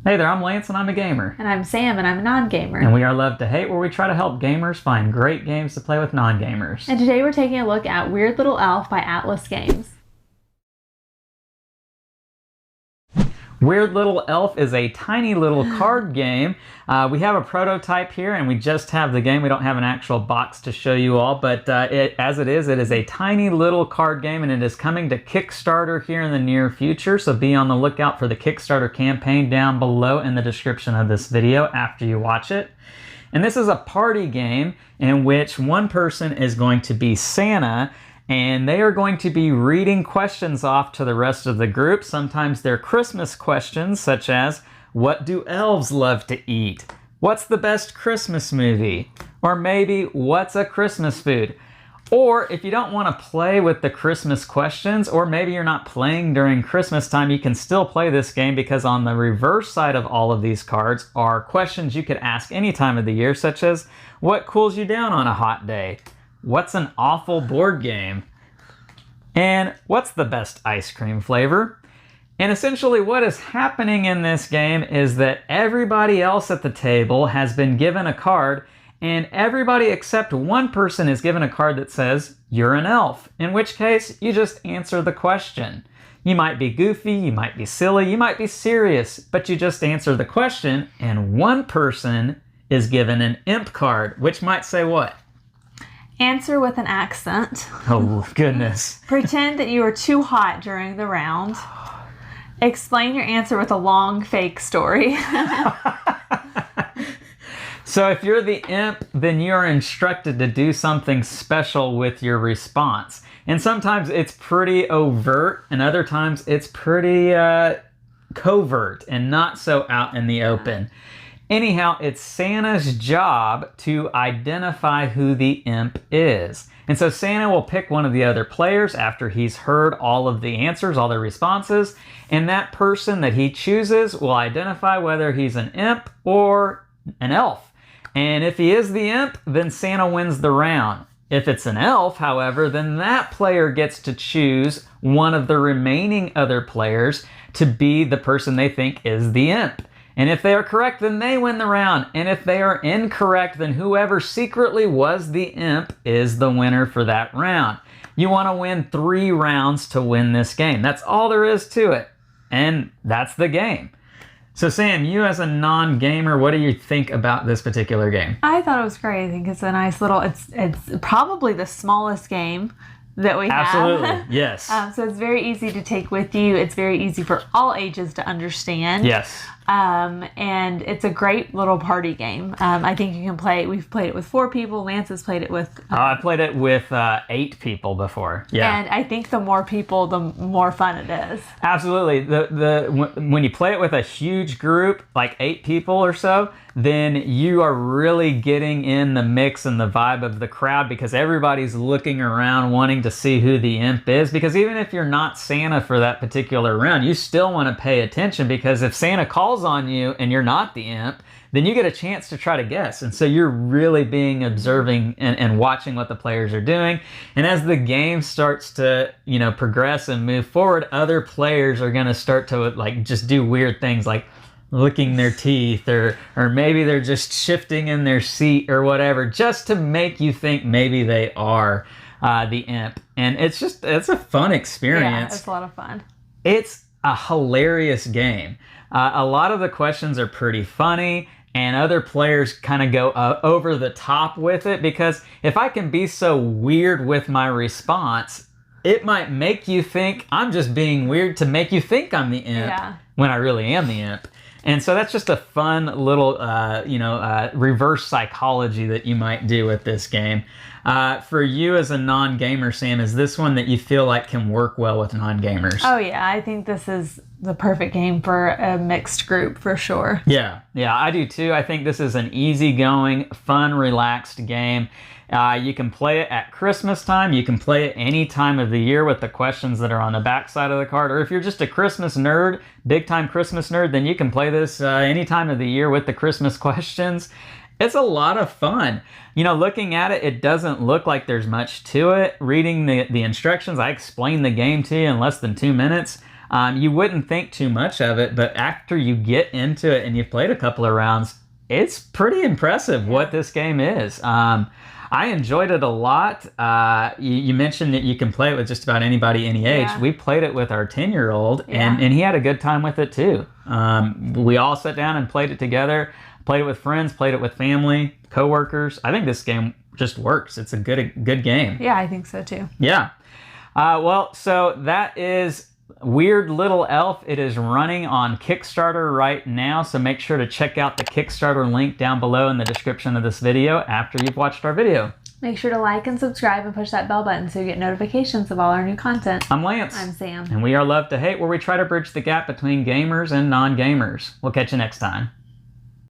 Hey there, I'm Lance and I'm a gamer. And I'm Sam and I'm a non-gamer. And we are Love to Hate, where we try to help gamers find great games to play with non-gamers. And today we're taking a look at Weird Little Elf by Atlas Games. Weird Little Elf is a tiny little card game. We have a prototype here and we just have the game. We don't have an actual box to show you all, but it is a tiny little card game and it is coming to Kickstarter here in the near future. So be on the lookout for the Kickstarter campaign down below in the description of this video after you watch it. And this is a party game in which one person is going to be Santa, and they are going to be reading questions off to the rest of the group. Sometimes they're Christmas questions, such as, what do elves love to eat? What's the best Christmas movie? Or maybe, what's a Christmas food? Or if you don't want to play with the Christmas questions, or maybe you're not playing during Christmas time, you can still play this game because on the reverse side of all of these cards are questions you could ask any time of the year, such as, what cools you down on a hot day? What's an awful board game? And what's the best ice cream flavor? And essentially what is happening in this game is that everybody else at the table has been given a card, and everybody except one person is given a card that says, you're an elf, in which case you just answer the question. You might be goofy, you might be silly, you might be serious, but you just answer the question, and one person is given an imp card, which might say what? Answer with an accent. Oh, goodness. Pretend that you are too hot during the round. Explain your answer with a long fake story. So if you're the imp, then you're instructed to do something special with your response. And sometimes it's pretty overt, and other times it's pretty covert and not so out in the open. Anyhow, it's Santa's job to identify who the imp is. And so Santa will pick one of the other players after he's heard all of the answers, all the responses, and that person that he chooses will identify whether he's an imp or an elf. And if he is the imp, then Santa wins the round. If it's an elf, however, then that player gets to choose one of the remaining other players to be the person they think is the imp. And if they are correct, then they win the round. And if they are incorrect, then whoever secretly was the imp is the winner for that round. You want to win 3 rounds to win this game. That's all there is to it. And that's the game. So Sam, you as a non-gamer, what do you think about this particular game? I thought it was great. I think it's a nice little, it's probably the smallest game that we have. Absolutely, yes. So it's very easy to take with you. It's very easy for all ages to understand. Yes. And it's a great little party game. I think you can play it. We've played it with 4 people. Lance has played it with... I played it with 8 people before. Yeah. And I think the more people, the more fun it is. Absolutely. When you play it with a huge group, like 8 people or so, then you are really getting in the mix and the vibe of the crowd because everybody's looking around wanting to see who the imp is. Because even if you're not Santa for that particular round, you still want to pay attention, because if Santa calls on you and you're not the imp, then you get a chance to try to guess. And so you're really being observing and watching what the players are doing. And as the game starts to, progress and move forward, other players are going to start to just do weird things like licking their teeth, or maybe they're just shifting in their seat or whatever, just to make you think maybe they are the imp. And it's a fun experience. Yeah, it's a lot of fun. It's a hilarious game. A lot of the questions are pretty funny, and other players kind of go over the top with it, because if I can be so weird with my response, it might make you think I'm just being weird to make you think I'm the imp when I really am the imp. And so that's just a fun little, reverse psychology that you might do with this game. For you as a non-gamer, Sam, is this one that you feel like can work well with non-gamers? Oh, yeah. I think this is the perfect game for a mixed group, for sure. Yeah, I do too. I think this is an easygoing, fun, relaxed game. You can play it at Christmas time. You can play it any time of the year with the questions that are on the back side of the card. Or if you're just a Christmas nerd, big time Christmas nerd, then you can play this any time of the year with the Christmas questions. It's a lot of fun. Looking at it, it doesn't look like there's much to it. Reading the instructions, I explained the game to you in less than 2 minutes. You wouldn't think too much of it, but after you get into it and you've played a couple of rounds, it's pretty impressive what this game is. I enjoyed it a lot. You mentioned that you can play it with just about anybody any age. Yeah. We played it with our 10-year-old, and he had a good time with it too. We all sat down and played it together, played it with friends, played it with family, coworkers. I think this game just works. It's a good game. Yeah, I think so too. Yeah. Well, so that is Weird Little Elf. It is running on Kickstarter right now, so make sure to check out the Kickstarter link down below in the description of this video after you've watched our video. Make sure to like and subscribe and push that bell button so you get notifications of all our new content. I'm Lance. I'm Sam. And we are Love to Hate, where we try to bridge the gap between gamers and non-gamers. We'll catch you next time.